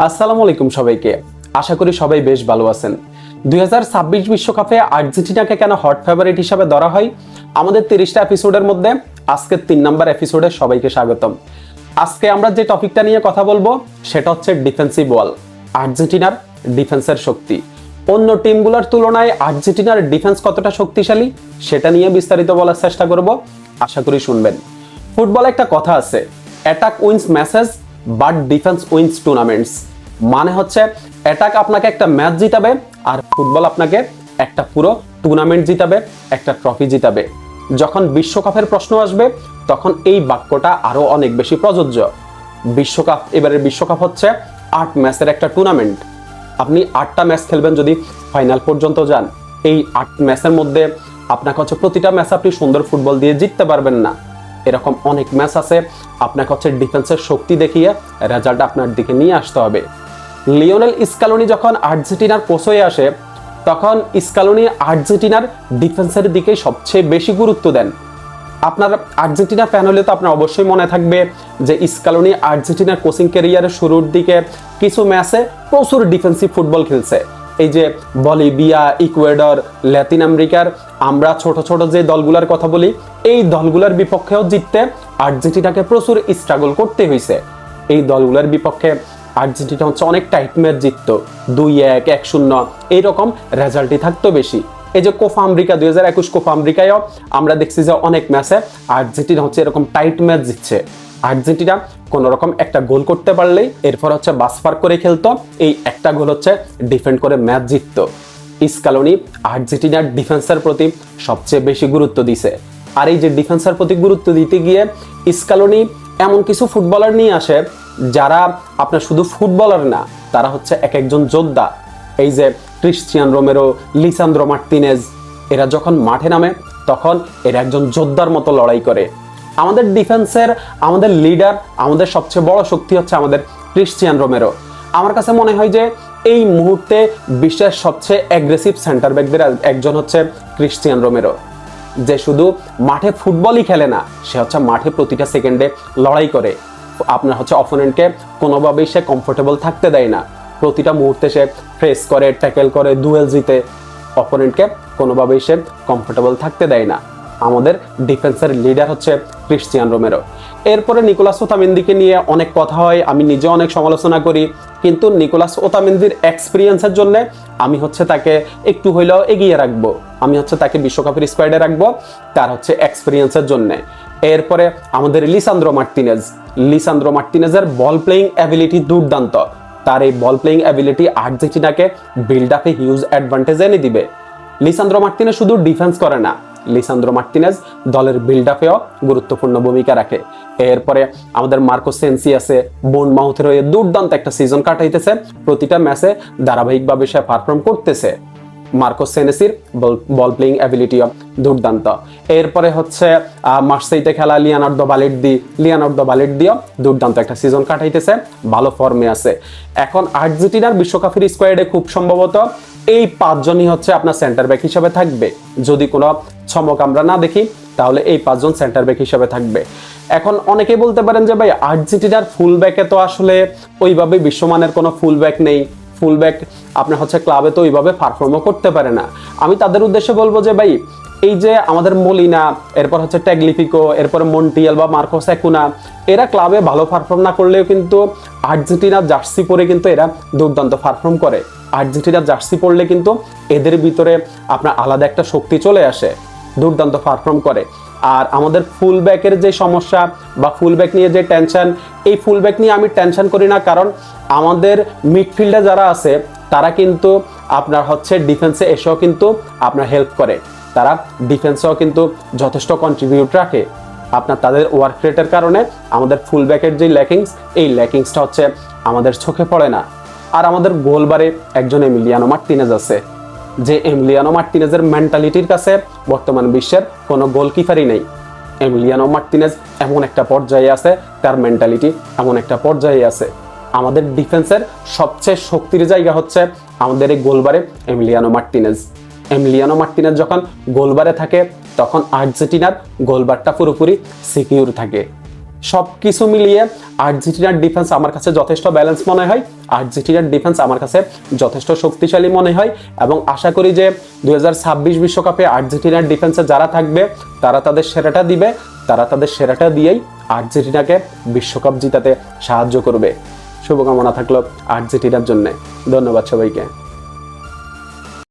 আসসালামু আলাইকুম সবাইকে। আশা করি সবাই বেশ ভালো আছেন। 2026 বিশ্বকাপে আর্জেন্টিনাকে কেন হট ফেভারিট হিসেবে ধরা হয়, আমাদের 30টা এপিসোডের মধ্যে আজকের 3 নাম্বার এপিসোডে সবাইকে স্বাগতম। আজকে আমরা যে টপিকটা নিয়ে কথা বলবো সেটা হচ্ছে ডিফেন্সিভ ওয়াল, আর্জেন্টিনার ডিফেন্সের শক্তি। অন্য টিমগুলোর তুলনায় আর্জেন্টিনার ডিফেন্স কতটা শক্তিশালী সেটা নিয়ে বিস্তারিত বলার চেষ্টা করব, আশা করি শুনবেন। ফুটবলে একটা কথা আছে, attack wins matches but defence wins tournaments. মানে হচ্ছে অ্যাটাক আপনাকে একটা ম্যাচ জিতাবে আর ফুটবল আপনাকে একটা পুরো টুর্নামেন্ট জিতাবে, একটা ট্রফি জিতাবে। যখন বিশ্বকাপের প্রশ্ন আসবে তখন এই বাক্যটা আরো অনেক বেশি প্রযোজ্য। বিশ্বকাপ, এবারের বিশ্বকাপ হচ্ছে 8 ম্যাচের একটা টুর্নামেন্ট। আপনি 8টা ম্যাচ খেলবেন, যদি ফাইনাল পর্যন্ত যান, এই 8 ম্যাচের মধ্যে আপনাকে হচ্ছে প্রতিটা ম্যাচ আপনি সুন্দর ফুটবল দিয়ে জিততে পারবেন না। এরকম অনেক ম্যাচ আছে, আপনাকে হচ্ছে ডিফেন্সের শক্তি দেখিয়ে রেজাল্ট আপনার দিকে নিয়ে আসতে হবে। লিওনেল স্কালোনি যখন আর্জেন্টিনার কোচ হয়ে আসে তখন স্কালোনি আর্জেন্টিনার ডিফেন্সের দিকে সবচেয়ে বেশি গুরুত্ব দেন। আপনার আর্জেন্টিনা ফ্যান হলে তো আপনার অবশ্যই মনে থাকবে যে স্কালোনি আর্জেন্টিনার কোচিং ক্যারিয়ারের শুরুর দিকে কিছু ম্যাচে প্রচুর ডিফেন্সিভ ফুটবল খেলছে। এই যে বলিভিয়া, ইকুয়েডর, ল্যাতিন আমেরিকার আমরা ছোট ছোট যে দলগুলোর কথা বলি, এই দলগুলোর বিপক্ষেও জিততে আর্জেন্টিনাকে প্রচুর স্ট্রাগল করতে হয়েছে। এই দলগুলোর বিপক্ষে আর্জেন্টিনা হচ্ছে অনেক টাইট ম্যাচ জিততো, 2-1, 1-0 এইরকম রেজাল্টই থাকতো বেশি। এই যে কোপা আমেরিকা 2021 কোপা আমেরিকায়ও আমরা দেখছি যে অনেক ম্যাচে আর্জেন্টিনা হচ্ছে এরকম টাইট ম্যাচ জিতছে। আর্জেন্টিনা কোন রকম একটা গোল করতে পারলেই এরপর হচ্ছে বাসপার করে খেলতো, এই একটা গোল হচ্ছে ডিফেন্ড করে ম্যাচ জিততো। স্কালোনি আর্জেন্টিনার ডিফেন্সের প্রতি সবচেয়ে বেশি গুরুত্ব দিছে। আর এই যে ডিফেন্সের প্রতি গুরুত্ব দিতে গিয়ে স্কালোনি এমন কিছু ফুটবলার নিয়ে আসে যারা আপনার শুধু ফুটবলার না, তারা হচ্ছে এক একজন যোদ্ধা। এই যে ক্রিস্টিয়ান রোমেরো, লিসান্দ্রো মার্টিনেজ, এরা যখন মাঠে নামে তখন এরা একজন যোদ্ধার মতো লড়াই করে। আমাদের ডিফেন্সের আমাদের লিডার, আমাদের সবচেয়ে বড় শক্তি হচ্ছে আমাদের ক্রিস্টিয়ান রোমেরো। আমার কাছে মনে হয় যে এই মুহূর্তে বিশ্বের সবচেয়ে অ্যাগ্রেসিভ সেন্টার ব্যাকদের একজন হচ্ছে ক্রিস্টিয়ান রোমেরো, যে শুধু মাঠে ফুটবলই খেলে না, সে হচ্ছে মাঠে প্রতিটা সেকেন্ডে লড়াই করে। আপনার হচ্ছে অপোনেন্টকে কোনোভাবেই সে কমফোর্টেবল থাকতে দেয় না, প্রতিটা মুহূর্তে সে প্রেস করে, ট্যাকেল করে, ডুয়েল জিতে অপোনেন্টকে কোনোভাবেই সে কমফোর্টেবল থাকতে দেয় না। আমাদের ডিফেন্সের লিডার হচ্ছে ক্রিস্টিয়ান রোমেরো। এরপরে নিকোলাস ওতামেন্দিকে নিয়ে অনেক কথা হয়, আমি নিজে অনেক সমালোচনা করি, কিন্তু নিকোলাস ওতামেন্দির এক্সপিরিয়েন্সের জন্য আমি হচ্ছে তাকে একটু হইলেও এগিয়ে রাখবো। আমি হচ্ছে তাকে বিশ্বকাপের স্কোয়াডে রাখবো তার হচ্ছে এক্সপিরিয়েন্সের জন্য। এরপরে আমাদের লিসান্দ্রো মার্টিনেজের বল প্লেইং অ্যাবিলিটি দুর্দান্ত। তার এই বল প্লেইং অ্যাবিলিটি আর্জেন্টিনাকে বিল্ড আপে হিউজ অ্যাডভান্টেজ এনে দিবে। লিসান্দ্রো মার্টিনেজ শুধু ডিফেন্স করে না, লিসান্দ্রো মার্টিনেজ দলের বিল্ড আপেও গুরুত্বপূর্ণ ভূমিকা রাখে। এরপরে আমাদের মার্কো সেনসি আছে, বোর্নমাউথের হয়ে দুর্দান্ত একটা সিজন কাটাইতেছে, প্রতিটা ম্যাচে ধারাবাহিকভাবে সে পারফর্ম করতেছে। মার্কো সেনেসির বল প্লেইং অ্যাবিলিটিও দুর্দান্ত। এরপরে হচ্ছে মার্সেইতে খেলা লিওনার্দো বালের্দিও দুর্দান্ত একটা সিজন কাটাইতেছে, ভালো ফর্মে আছে। এখন আর্জেন্টিনার বিশ্বকাপের স্কোয়াডে খুব সম্ভবত এই 5 জনই হচ্ছে আপনার সেন্টার ব্যাক হিসেবে থাকবে। যদি কোনো চমক আমরা না দেখি তাহলে এই 5 জন সেন্টার ব্যাক হিসেবে থাকবে। এখন অনেকেই বলতে পারেন যে ভাই আর্জেন্টিনার ফুল ব্যাকে তো আসলে ওইভাবে বিশ্বমানের কোনো ফুল ব্যাক নেই, ফুল ব্যাক আপনার হচ্ছে ক্লাবে তো ওইভাবে পারফর্মও করতে পারে না। আমি তাদের উদ্দেশ্যে বলবো যে ভাই, এই যে আমাদের মলিনা, এরপর হচ্ছে ট্যাগলিফিকো, এরপর মন্টিয়েল বা মার্কোস একুনা, এরা ক্লাবে ভালো পারফর্ম না করলেও কিন্তু আর্জেন্টিনার জার্সি পরে কিন্তু এরা দুর্দান্ত পারফর্ম করে। আর্জেন্টিনার জার্সি পরলে কিন্তু এদের ভিতরে আপনার আলাদা একটা শক্তি চলে আসে, দুর্দান্ত পারফর্ম করে। আর আমাদের ফুল ব্যাকের যে সমস্যা বা ফুল ব্যাক নিয়ে যে টেনশন, এই ফুল ব্যাক নিয়ে আমি টেনশন করি না, কারণ আমাদের মিডফিল্ডে যারা আছে তারা কিন্তু আপনার হচ্ছে ডিফেন্সে এসেও কিন্তু আপনার হেল্প করে, তারা ডিফেন্সেও কিন্তু যথেষ্ট কন্ট্রিবিউট রাখে। আপনার তাদের ওয়ার্ক রেটের কারণে আমাদের ফুল ব্যাকের যে ল্যাকিংস, এই ল্যাকিংসটা হচ্ছে আমাদের চোখে পড়ে না। আর আমাদের গোলবারে একজন এমিলিয়ানো মার্টিনেজ আছে, যে এমিলিয়ানো মার্টিনেজের মেন্টালিটির কাছে বর্তমান বিশ্বের কোনো গোলকিপারই নেই। এমিলিয়ানো মার্টিনেজ এমন একটা পর্যায়ে আছে, তার মেন্টালিটি এমন একটা পর্যায়ে আছে। আমাদের ডিফেন্সের সবচেয়ে শক্তির জায়গা হচ্ছে আমাদের এই গোলবারে এমিলিয়ানো মার্টিনেজ যখন গোলবারে থাকে তখন আর্জেন্টিনার গোলবারটা পুরোপুরি সিকিউর থাকে। সব কিছু মিলিয়ে আর্জেন্টিনার ডিফেন্স আমার কাছে যথেষ্ট ব্যালেন্স মনে হয়, আর্জেন্টিনার ডিফেন্স আমার কাছে যথেষ্ট শক্তিশালী মনে হয়, এবং আশা করি যে 2026 বিশ্বকাপে আর্জেন্টিনার ডিফেন্সে যারা থাকবে তারা তাদের সেরাটা দিবে, তারা তাদের সেরাটা দিয়েই আর্জেন্টিনাকে বিশ্বকাপ জিতাতে সাহায্য করবে। শুভকামনা থাকলো আর্জেন্টিনার জন্য। ধন্যবাদ সবাইকে।